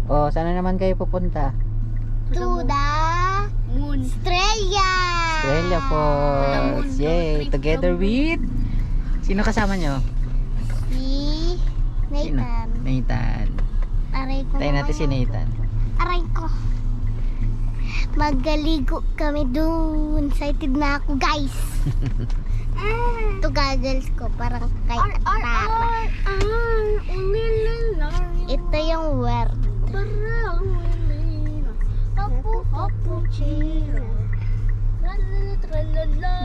Oh, sana naman kayo pupunta? To the moon. Australia. Australia Falls. Yay! Together with... Sino kasama nyo? Si Sino? Nathan. Nathan. Aray ko. Tayo natin si Nathan. Aray ko. Magaligo kami dun. Excited na ako, guys. Ito goggles ko. Parang kay Tara. Ito yung word.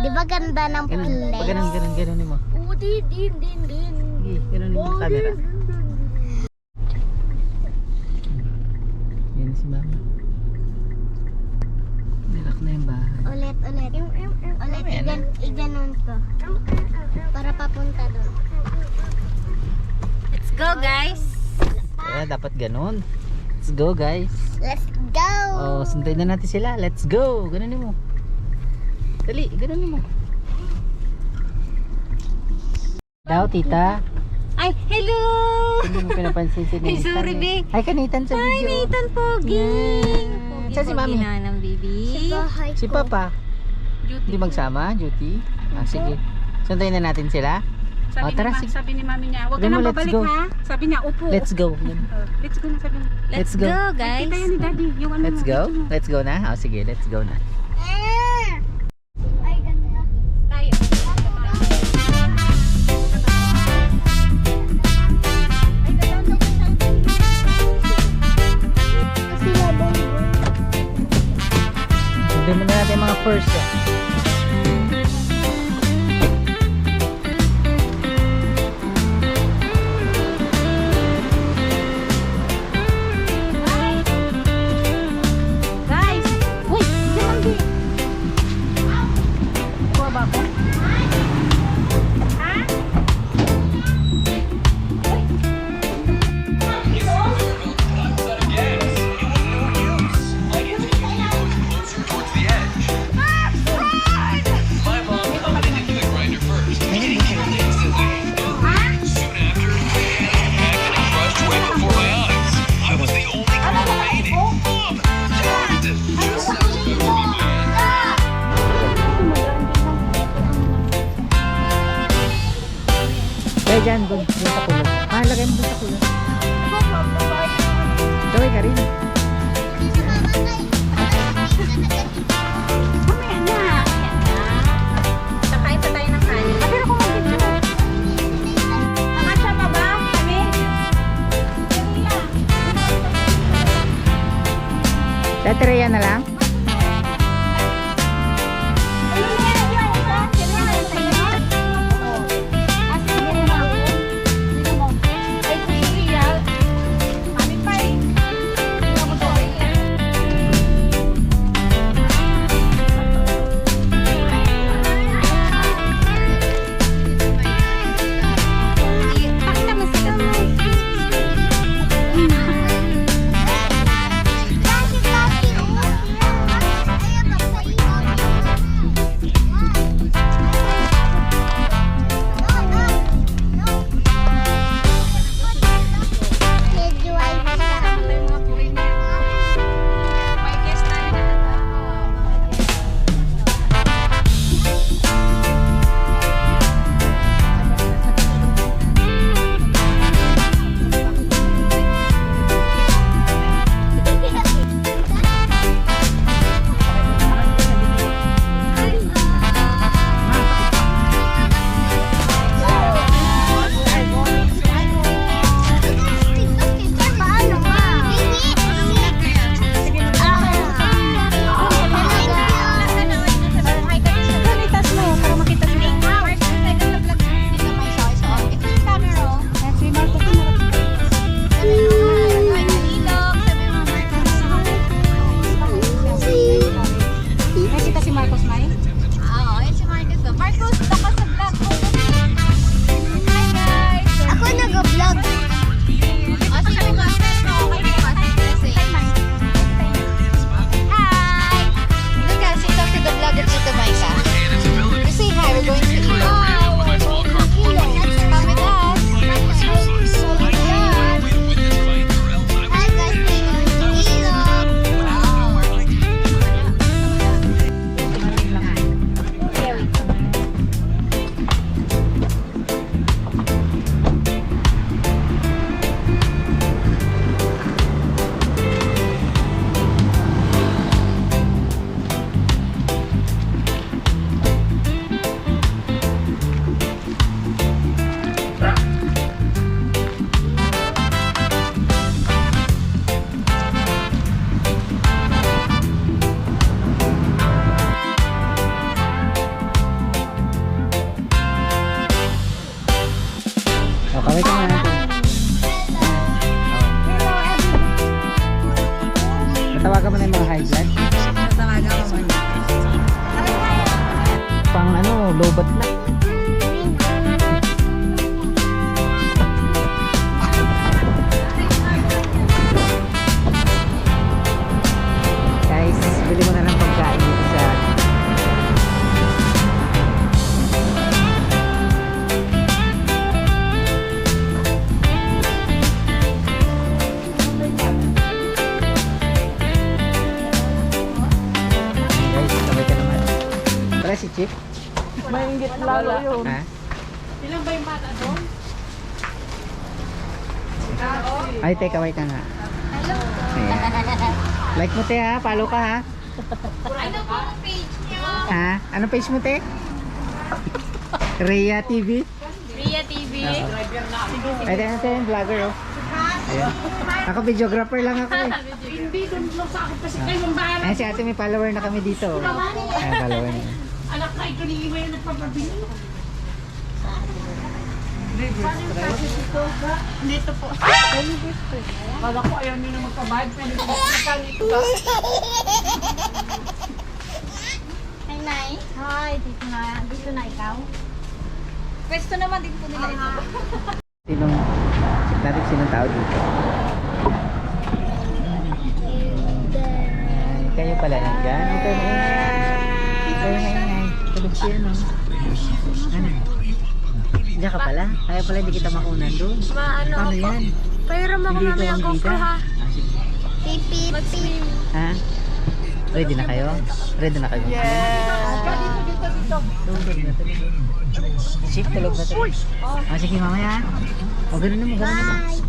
Di ba ganda ng place? Pag ganun mo. Sige, ganun mo yung camera. Yan si mama. Nilak na yung bahay. Ulit. Iganon ko. Para papunta doon. Let's go, guys. Dapat ganun. Let's go, guys. Let's go! Oh, sundan na natin sila. Let's go. Ganunin mo. Dali, ganunin mo. Daw, tita. Ay, hello! Hindi mo pinapansin si Ay, Nathan. sorry, babe. Hi ka, Nathan, sa Hi, video. Nathan Pogi. Yan. Saan si Mami? Ng baby. Si Papa. Hindi magsama, duty. Ah, sige. Sundan na natin sila. Sabi, Oh, tara, ni, sige. sabi ni mami niya, huwag ka Sabi mo, nang let's babalik go. ha. Sabi niya, upo. Let's go. Let's go na sabi niya. Let's go. go, guys. Kita yan ni daddy. Yung ano Let's mo, go. video mo. Let's go na. Oh, sige, let's go na. Ay, ganda. Tayo. Sila doon. Sundan mo na natin yung mga first. Oh. Guys! Uy! Diyan di. Kuha ba ako? Kaya dyan, doon sa kulot. Lagay mo doon sa kulot. Gawin ka rin. Mamaya na. Sakain pa tayo ng kanin. Pero kung mag-video. Nakasya pa ba? Kami? Tatereya na lang. Pakita mo sila. Tatawagan mo na yung mga high blood. Tatawagan ko muna. Pang ano, lobat na. Guys, bili mo na ng pagkain dito sa guys, sabay ka naman. Para si Chip. Maingit lalo yun. Ha? Ilang ba yung bata doon? Ay, teka, wait ka nga. Ayan. Like mo te ha, follow ka ha. Ano po ang page niyo? Ha? Anong page mo te? Rhea TV? Ria TV. Ay, tayo natin yung vlogger oh. Ayan. Ako videographer lang ako eh. Hindi, doon lang sa akin kasi kayo ang bahala. Ayan si ate, may follower na kami dito. Ayan, follower niya. Anak ka, ito ni Iwa yung nagpapabili. Dito po. Kala ko ayaw nyo na magpabayad. Pwede ko magkalito ba? Hi, Nay. Hi, dito na ikaw. Pwesto naman din po nila ito. Sinong, check natin sinong tao dito. Kayo pala nandyan. Okay na ingay. Kayo na ingay. Tulog siya no. Ano? Diyan ka pala? Kaya pala hindi kita makunan doon. Maano Paano ako? yan? Pairam ako Hindi mamaya ikaw ang GoPro bida? ha. Ah, sige. Pipip. Mag-swim. Ha? Ready na kayo? Ready na kayo? Tulog na tulog. Chip, tulog na tulog. Ah, sige mamaya. O ganun naman, ganun naman. Bye.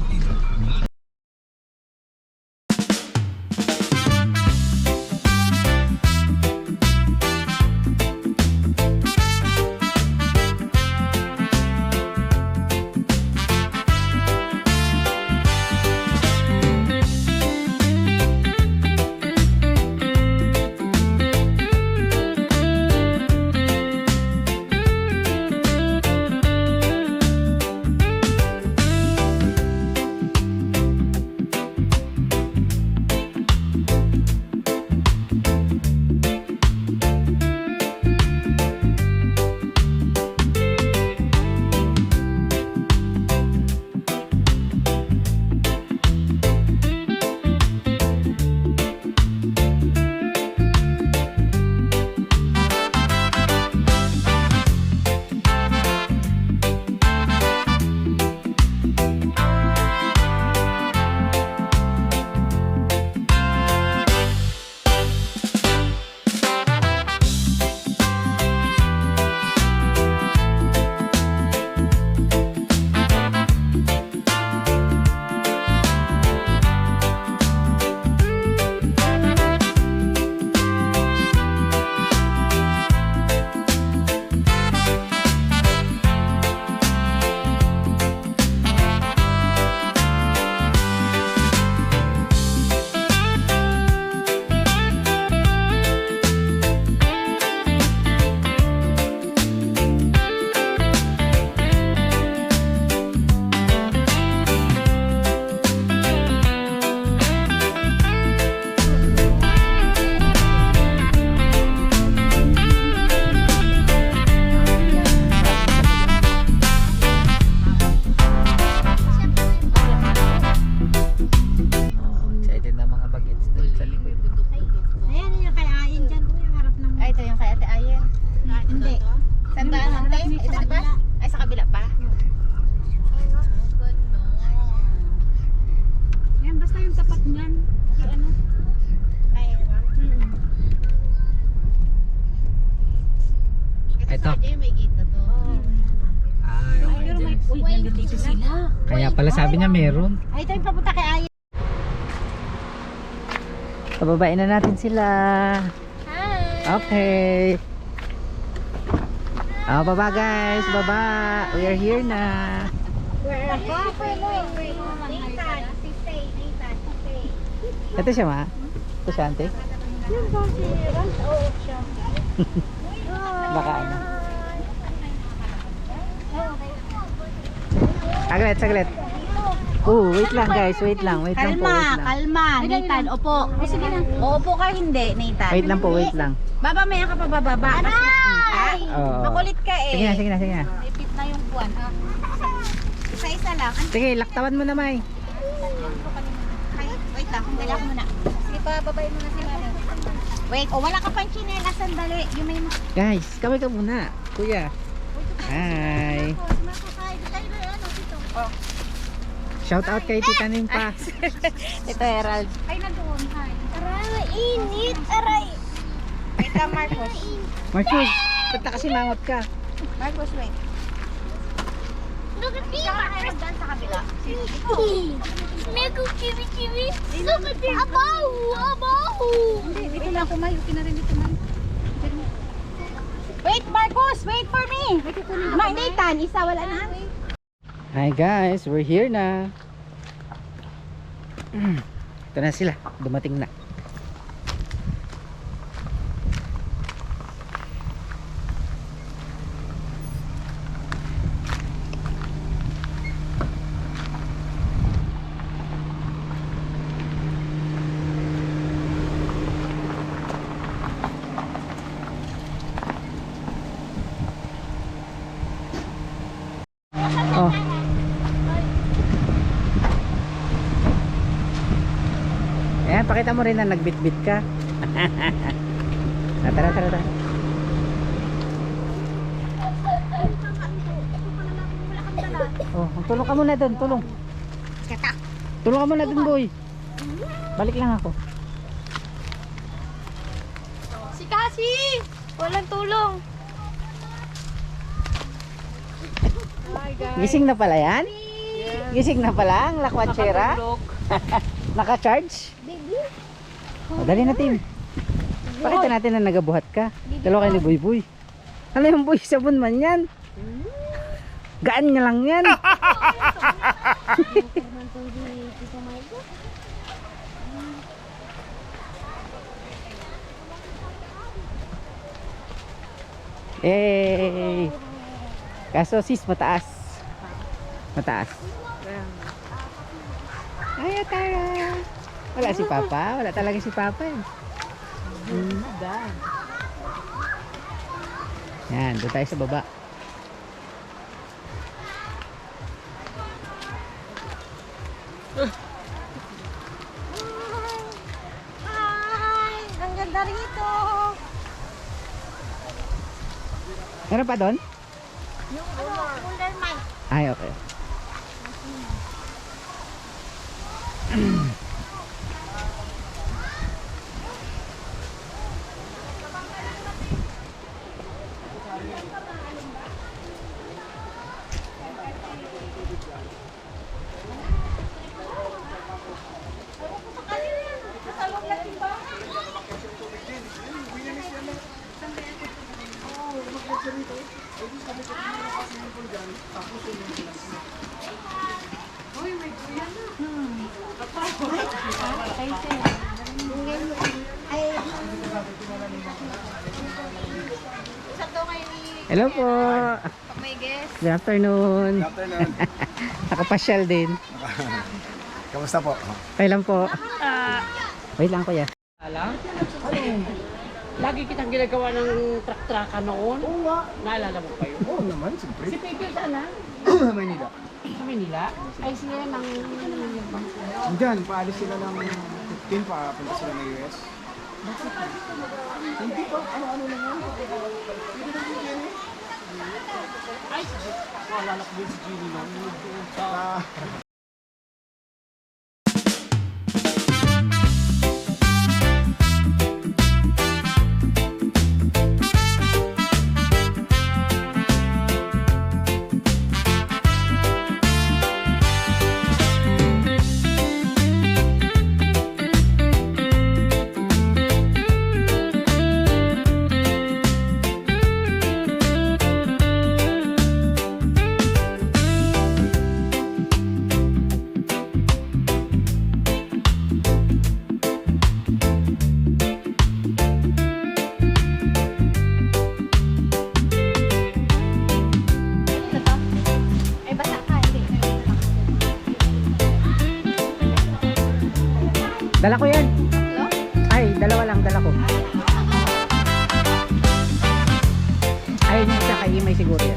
Kaya pala sabi niya meron. Ay, tayo papunta kay Ayan. Pababain na natin sila. Hi. Okay. Baba guys, baba. We are here na. Ito siya ma? Ito siya ante? Yan ba si Rans? Oo, siya. Baka ano? Saglit, saglit. Oh, wait lang guys, wait lang po, wait lang. Kalma. Nathan, upo. O, sige na. O, upo ka, hindi, Nathan. Wait lang po, wait lang. Baba, maya ka pa bababa. Aray! Oo. Makulit ka eh. Sige na, sige na, sige na. Ipit na yung buwan. Isa-isa lang. Sige, laktawan mo na, May. Wait lang, dala ko muna. Sige pa, babayin mo na si Mami. Wait, wala ka pang chinela, sandali. Yung may... Guys, kaway ka muna. Kuya. Hi. Shout out kay Tita Nimpa. Ito, Herald. Ay, nandoon. Aray, mainit. Aray. Wait lang, Marcos. Marcus, ba't na kasi mangot ka? Marcos, wait. Look at me. Kayo magdaan sa kabila. Mego kiwi-kiwi. Look at me. Abaw! Abaw! Dito lang ako, May. Okay na rin dito, May. Wait, Marcos! Wait for me! Nathan, isa, wala na. Hi guys, we're here na. Ito na sila, dumating na. Oh. Ayan, pakita mo rin na nagbitbit ka. Tara, tara, tara. Oh, tulong ka muna doon, tulong. Tulong ka muna doon, boy. Balik lang ako. Si Cassie! Walang tulong. Gising na pala yan? Gising na pala ang lakwatsera? Naka-charge? Baby. O, dali natin. Pakita natin na nagabuhat ka. Dalawa kayo ni Boy Boy. Ano yung Boy? Sabon man yan. Gaan niya lang yan. Eh, kaso sis mataas. Mataas. Ay, Tara. Wala si Papa. Wala talaga si Papa eh. Yan, doon tayo sa baba. Hi! Ang ganda rito. Meron pa doon? Yung cooler mic. Ay, okay. Hello po. Pag may guest. Good afternoon. Good afternoon. Nakapasyal din. Kamusta po? Okay lang po. Wait lang kuya. Alam? Lagi kitang ginagawa ng truck-trucka noon. Oo nga. Naalala mo pa yun? Oo naman, siyempre. Si Pepe saan na? Manila. Sa Manila? Ay sila ng... Diyan, paalis sila ng 15, papunta sila ng US. Hindi pa, ano-ano lang yan. Ay, naalala ko din si Gini noon. Ah, Dala ko yan. Ay, dalawa lang, dala ko. Ay, yung isa kay Imay siguro yan.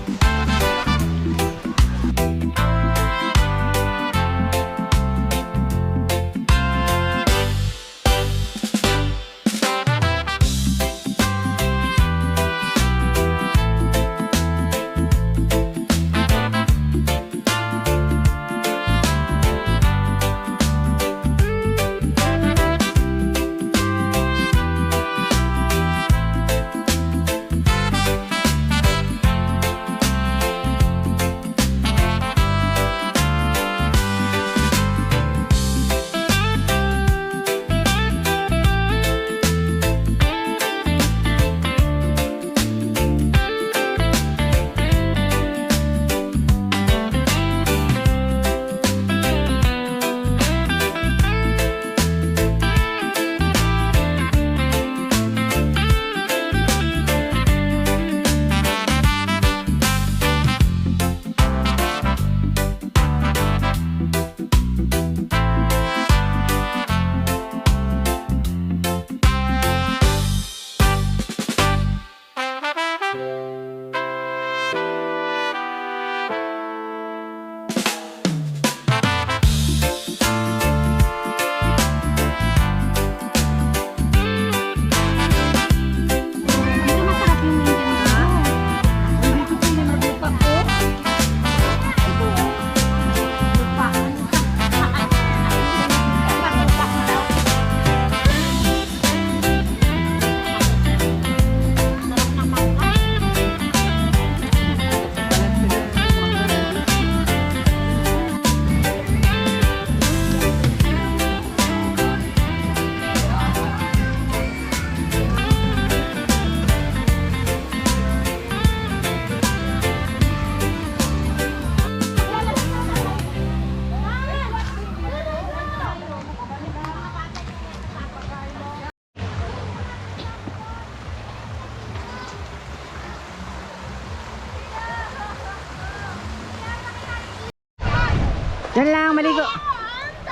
Diyan lang, maligo.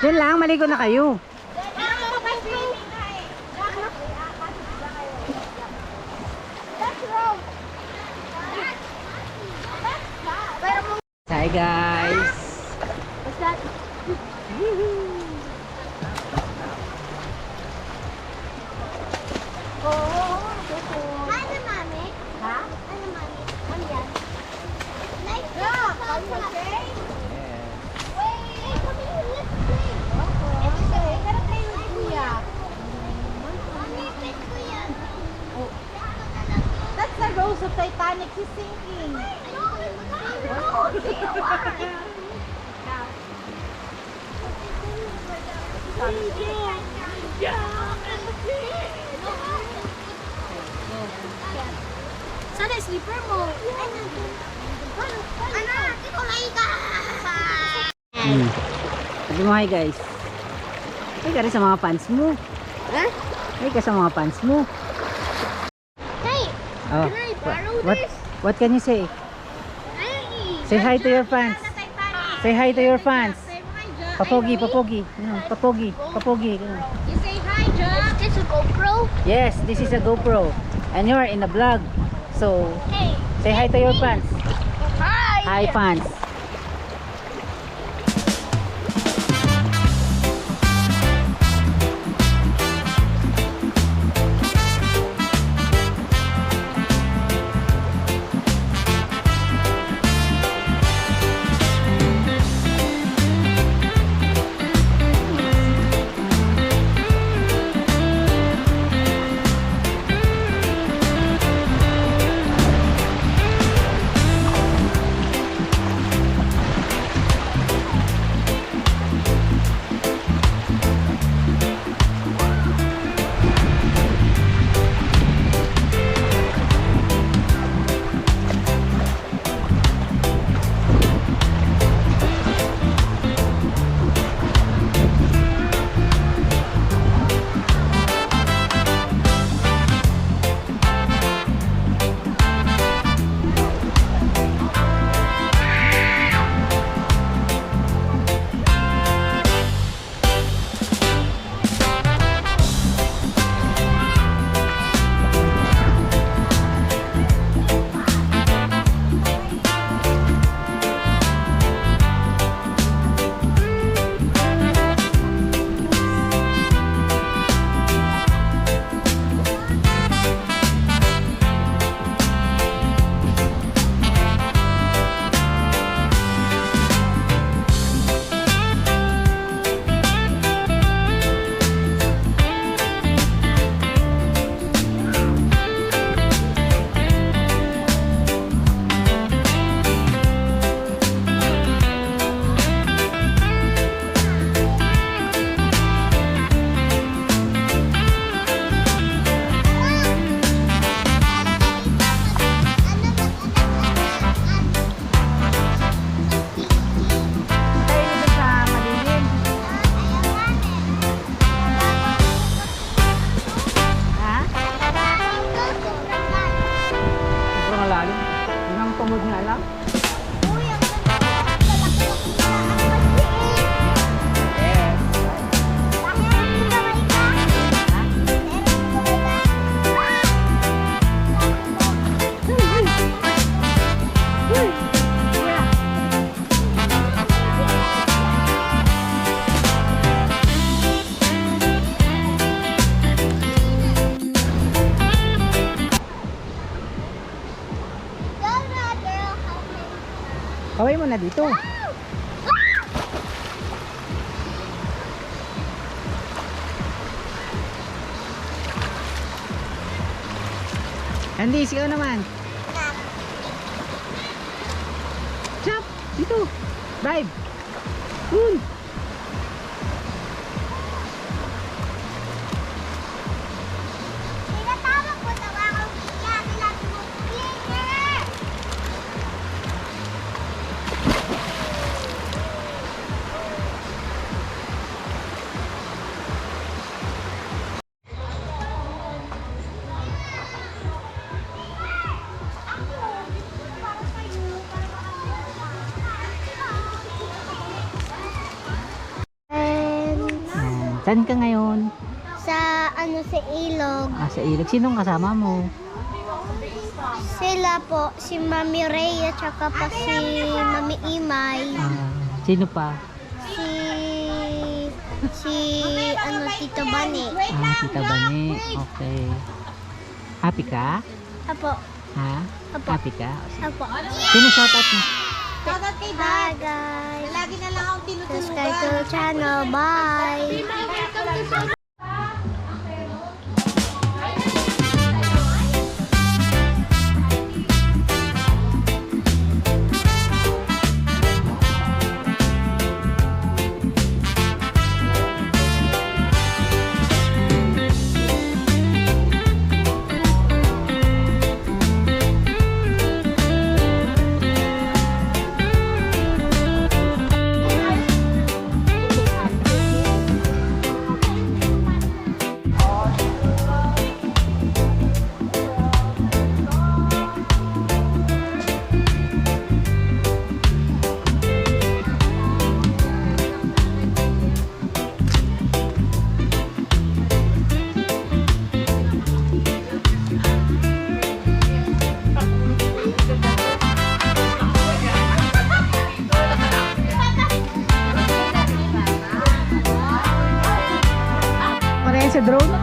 Diyan lang, maligo na kayo. Hi guys. What's that? Ano, mami? Ha? Ano, mami? Ano yan? Nice job! Okay? Wait! Come here, let's play! Okay. Gotta play with Kuya. Mami, play Kuya. That's the Rose of Titanic. She's sinking. Sana slipper mo. Ano? Kulay ka! Sabi mo hi guys. Hi ka rin sa mga fans mo. Ha? Hi ka sa mga fans mo. Hey! Oh, Can I borrow what, this? what can you say? Hey! Say hi to your fans. Say hi to your fans. Papogi, papogi. Papogi, papogi. You say hi, Jack. Is this a GoPro? Yes, this is a GoPro. And you're in a vlog. So, Hey! say hi to your fans. Hi! Hi fans. mo na dito. Andy, ikaw naman. Chop! Dito! Dive! Cool! Tinatawag ko na akong kaya nila tumutulin. Saan ka ngayon? Sa sa ilog. Sa ilog. Sinong kasama mo? Sila po, si Mami Rhea tsaka pa si Mami Imay. Sino pa? Si Tito Bani. Tita Bani. Okay. Happy ka? Apo. Ha? Apo. Happy ka? Apo. Sino shoutout mo? Shoutout kay Hi guys. Lagi na lang akong Subscribe to the channel. Bye. Pareha sa drone?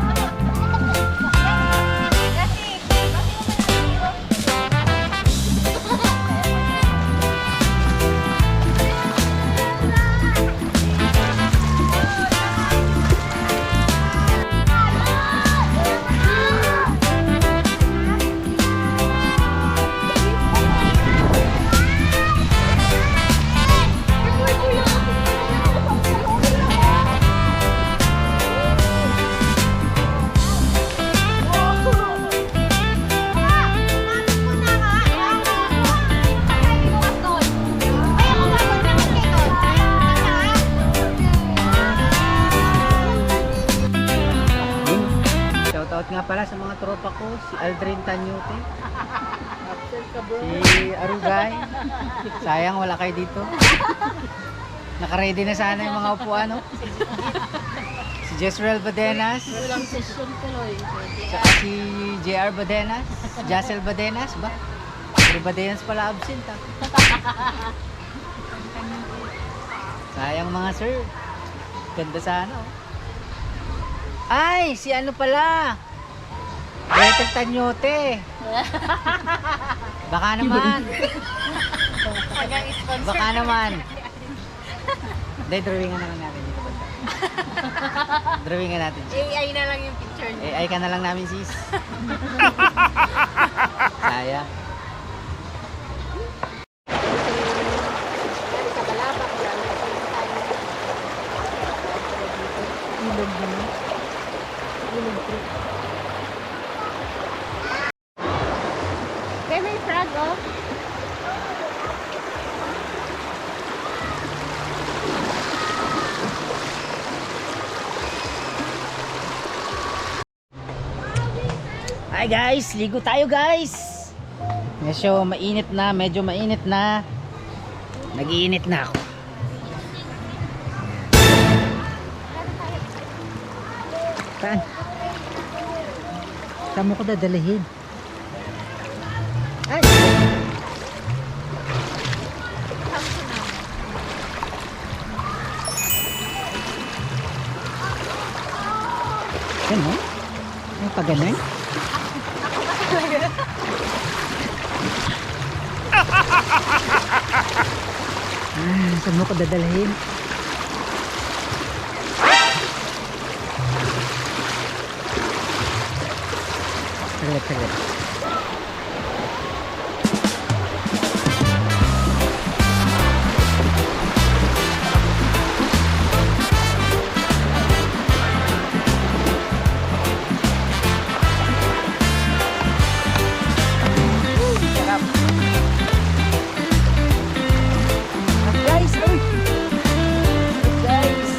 Shoutout nga pala sa mga tropa ko, si Aldrin Tanyote, si Arugay. Sayang wala kayo dito. Naka-ready na sana yung mga upuan, no? Si Jezreel Badenas. Saka si JR Badenas. Jacel Badenas ba? Pero Badenas pala absent, ha? Sayang mga sir. Ganda sana, oh. Ay, si ano pala? Gretel Tanyote. Baka naman. Baka naman. Hindi, drawingan naman natin dito. Drawingan natin. AI na lang yung picture niya. AI ka na lang namin, sis. Sayang. Kaya may frog, oh. Hi guys, ligo tayo guys. Medyo mainit na. Nag-iinit na ako. Saan? Saan mo ko dadalhin? Ay! Ano? Ay, pa ganun? Saan mo ko dadalhin? Saglit. Sarap. Guys, uy! Guys!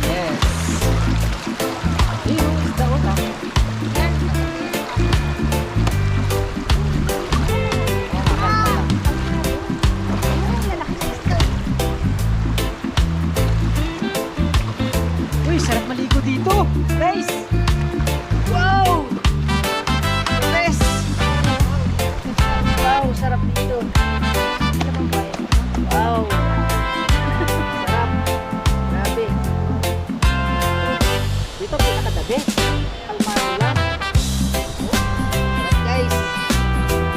Yes! Yung isda ko lang. Uy, sarap maligo dito! Guys! Wow! Yes! Wow, sarap dito. Wow! Sarap. Grabe. Dito pinakadabi. Kalmado lang. Sarap, guys.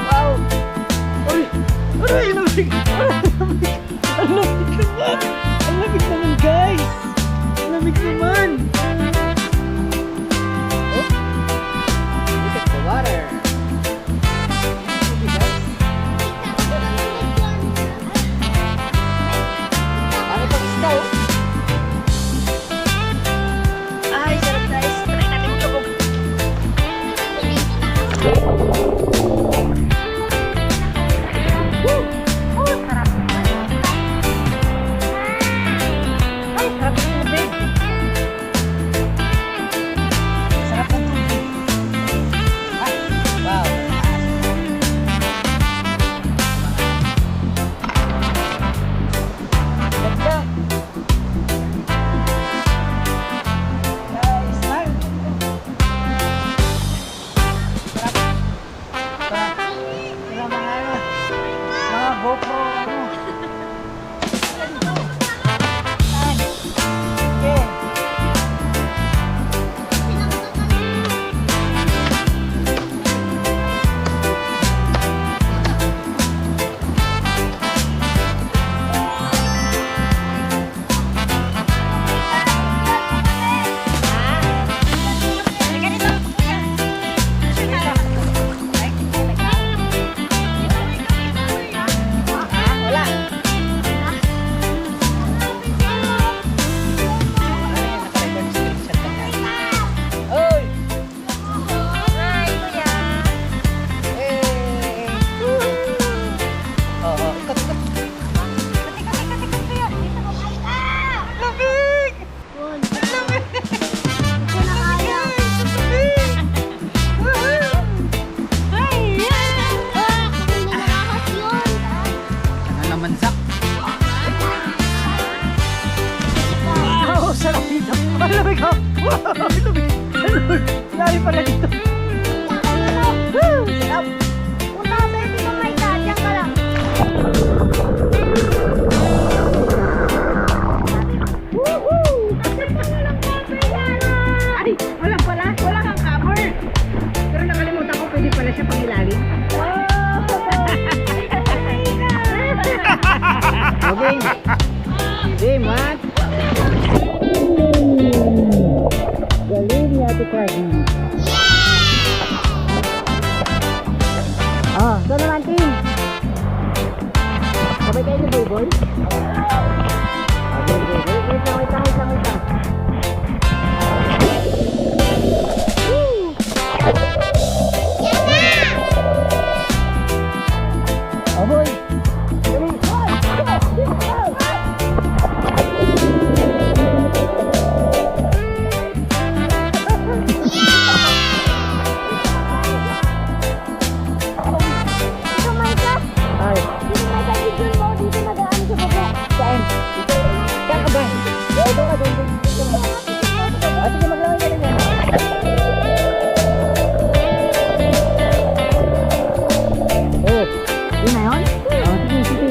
Wow! Uy! Aray! Lamig! Ang lamig naman! Ang lamig naman, guys! Ang lamig naman! Oh! Look at the water! Okay, guys. Ano pang isda, oh? Ay, sarap, guys. Try natin ito. Woo! Oh, sarap. Ay, sarap ng tubig. Sarap ng tubig. Ay, wow. Ganda. Guys, smile. Sarap. Sarap. Sila mga GoPro, ano. Ay. Okay. Wala. Naka-record screenshot na tayo. Oy! Hi, kuya. Eh! Oo, ikot. Teka, kuya. Dito mo. Lamig! Yun. Ito na kaya. Kami nakahas yun. Ano naman, Zak? Wow, sarap dito. Ang lamig ko. Wow, lamig. Lari pala dito. Woo, sarap. Punta ka pwede mo may diyan ka lang. Ay, wala pala. Wala kang cover. Pero nakalimutan ko, pwede pala siya pangilalim. Okay. Game, what? Galing ni Ate Cardi. Ah, saan naman, team? Sabay kayo ni Boy? Wait lang. Oh, boy. Ito may ka. Ay, Dito may ka. Dito mo. Dito nadaan sa baba. saan? Saan ka ba? Doon ka, doon. Ah, sige, maglaway ka rin yan. Oh, yun na yun? Oh, sige.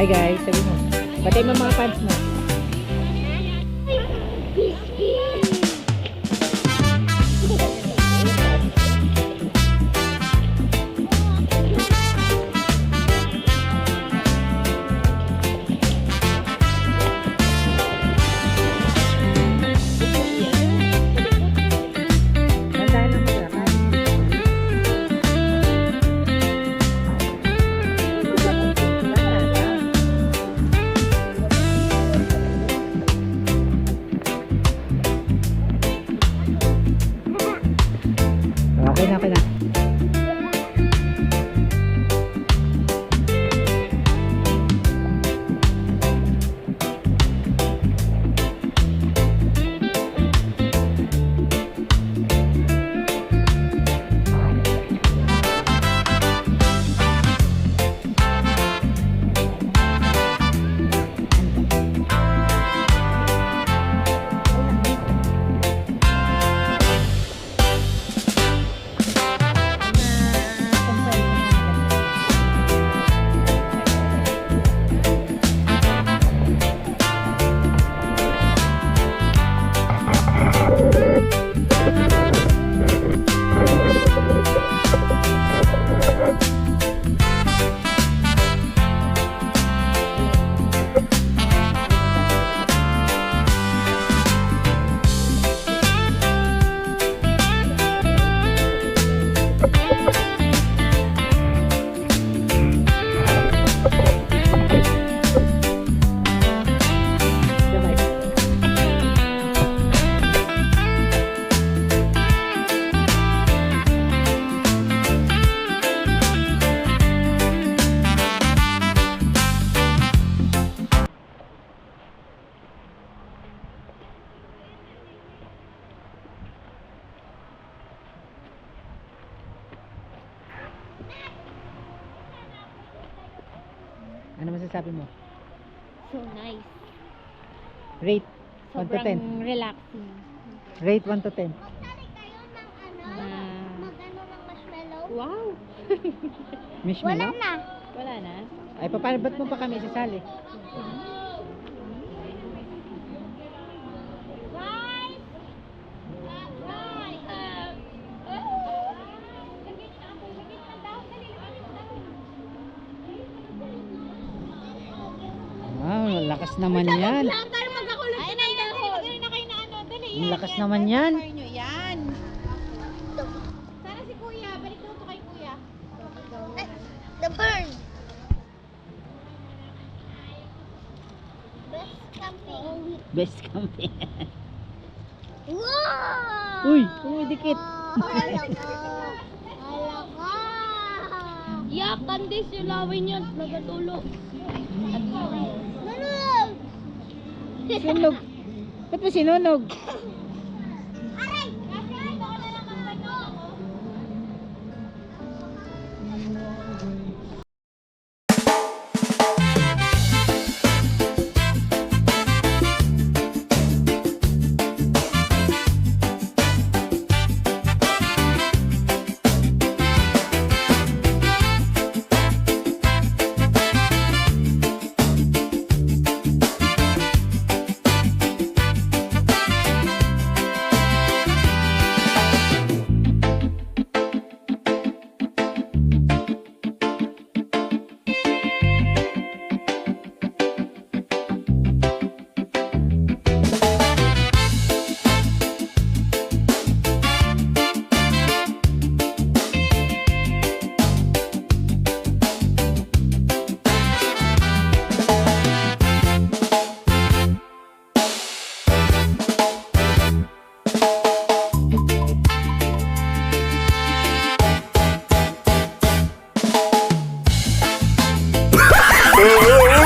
Hi guys, sabi mo. Patay mo mga fans mo. Tandaan lang mo ka. Okay na, okay na. Ano masasabi mo? So nice. Rate 1 to 10. Sobrang relaxing. Rate 1 to 10. Magsali kayo ng Ah. mag-ano ng marshmallow? Wow. Wala Marshmallow? na. Wala na. Ay, paano ba't mo pa kami sasali? Wow, lakas naman yan. Para magkakulong sa ng dahon. Ang lakas naman yan. Yan. Sana si Kuya. Balik daw to kay Kuya. The bird. Best camping. Best camping. Wow! Uy, umidikit. Yak, Candice, yung laway niya. Nagatulo. Sinunog. Ba't mo sinunog? Aray! Kasi ito ko na lang ang ano. Oh,